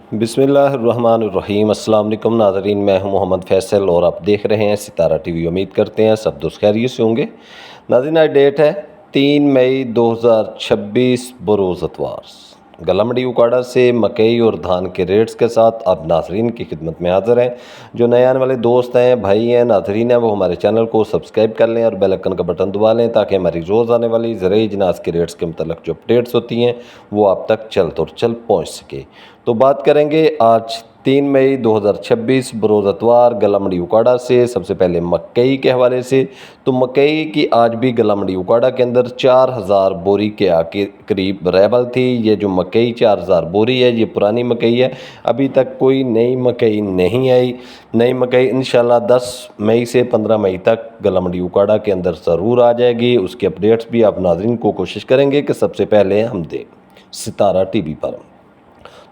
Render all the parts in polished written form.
बिस्मिल्लाहिर्रहमानिर्रहीम। अस्सलाम वालेकुम नाज़रीन, मैं हूं मोहम्मद फैसल और आप देख रहे हैं सितारा टीवी। उम्मीद करते हैं सब दोस्त खैरियत से होंगे। नाज़रीन, आज डेट है 3 मई 2026 बरोज़ इतवार। गला मंडी उकाड़ा से मकई और धान के रेट्स के साथ अब नाजरीन की खिदमत में हाज़िर हैं। जो नए आने वाले दोस्त हैं, भाई हैं, नाजरीन हैं, वो हमारे चैनल को सब्सक्राइब कर लें और बेल आइकन का बटन दबा लें ताकि हमारी रोज़ आने वाली ज़रूरी जिनास के रेट्स के मतलब जो अपडेट्स होती हैं वो आप तक चल पहुँच सके। तो बात करेंगे आज 3 मई 2026 बरोज़ इतवार गला मंडी उकाड़ा से। सबसे पहले मकई के हवाले से, तो मकई की आज भी गला मंडी उकाड़ा के अंदर 4000 बोरी के आके करीब रेबल थी। ये जो मकई 4000 बोरी है ये पुरानी मकई है, अभी तक कोई नई मकई नहीं आई। नई मकई इंशाल्लाह 10 मई से 15 मई तक गला मंडी उकाड़ा के अंदर ज़रूर आ जाएगी। उसके अपडेट्स भी आप नाज़रीन को कोशिश करेंगे कि सबसे पहले हम दें सितारा टीवी पर।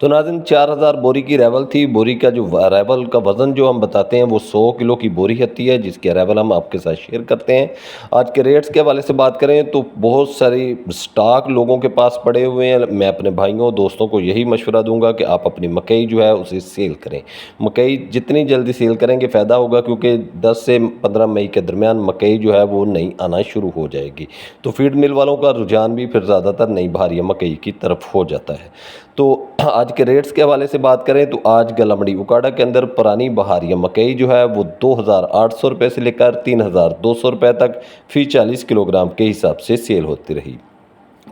तो नाज़रीन, 4000 बोरी की रेवल थी। बोरी का जो रेवल का वज़न जो हम बताते हैं वो 100 किलो की बोरी होती है, जिसके रेवल हम आपके साथ शेयर करते हैं। आज के रेट्स के हवाले से बात करें तो बहुत सारी स्टॉक लोगों के पास पड़े हुए हैं। मैं अपने भाइयों दोस्तों को यही मशवरा दूंगा कि आप अपनी मकई जो है उसे सेल करें। मकई जितनी जल्दी सेल करेंगे फ़ायदा होगा, क्योंकि 10 से 15 मई के दरमियान मकई जो है वो नई आना शुरू हो जाएगी। तो फीड मिल वालों का रुझान भी फिर ज़्यादातर नई भारी मकई की तरफ हो जाता है। तो आज के रेट्स के हवाले से बात करें तो आज गला मंडी उकाड़ा के अंदर पुरानी बहारिया मकई जो है वो 2800 रुपये से लेकर 3200 रुपये तक फी 40 किलोग्राम के हिसाब से सेल होती रही।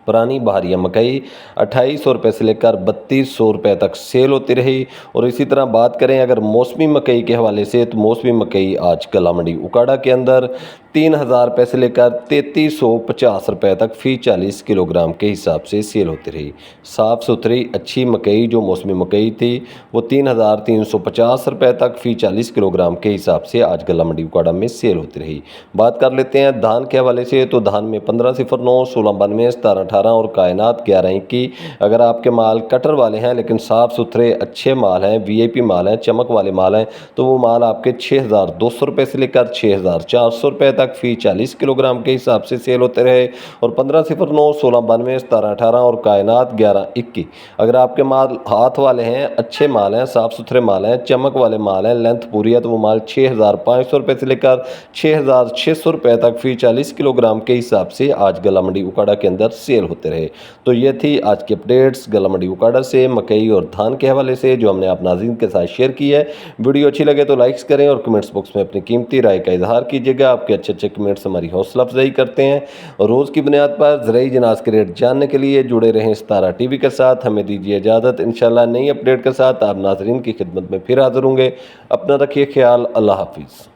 पुरानी बहारिया मकई 2800 रुपये से लेकर 3200 रुपये तक सेल होती रही। और इसी तरह बात करें अगर मौसमी मकई के हवाले से, तो मौसमी मकई आज गला मंडी उकाड़ा के अंदर 3000 रुपये से लेकर 3350 रुपये तक फी 40 किलोग्राम के हिसाब से सेल होती रही। साफ़ सुथरी अच्छी मकई जो मौसमी मकई थी वो 3350 रुपये तक फी 40 किलोग्राम के हिसाब से आज गला मंडी उकाड़ा में सेल होती रही। बात कर लेते हैं धान के हवाले से, तो धान में 1509, 1692, 1718 और कायनात 1121। अगर आपके माल कटर वाले हैं लेकिन साफ़ सुथरे अच्छे माल हैं, वीआईपी माल हैं, चमक वाले माल हैं, तो वो माल आपके 6200 रुपये से लेकर 6400 रुपये तक फी 40 किलोग्राम के हिसाब से सेल होते रहे। और 1509, 1692, 1718 और कायनात 1121। अगर आपके माल हाथ वाले हैं, अच्छे माल हैं, साफ़ सुथरे माल हैं, चमक वाले माल हैं, लेंथ पूरी है, तो वो माल 6500 रुपये से लेकर 6600 रुपये तक फी 40 किलोग्राम के हिसाब से आज गला मंडी उकाड़ा के अंदर सेल होते रहे। तो ये थी आज की अपडेट्स गला मंडी उकाड़ा से मकई और धान के हवाले से जो हमने आप नाज़रीन के साथ शेयर की है। वीडियो अच्छी लगे तो लाइक्स करें और कमेंट्स बॉक्स में अपनी कीमती राय का इजहार कीजिएगा। आपके अच्छे कमेंट्स हमारी हौसला अफजाई करते हैं। और रोज़ की बुनियाद पर ज़रूरी जिनास के रेट जानने के लिए जुड़े रहें सितारा टीवी के साथ। हमें दीजिए इजाज़त। इंशाल्लाह नई अपडेट के साथ आप नाज़रीन की खिदमत में फिर हाज़िर होंगे। अपना रखिए ख्याल। अल्लाह हाफिज़।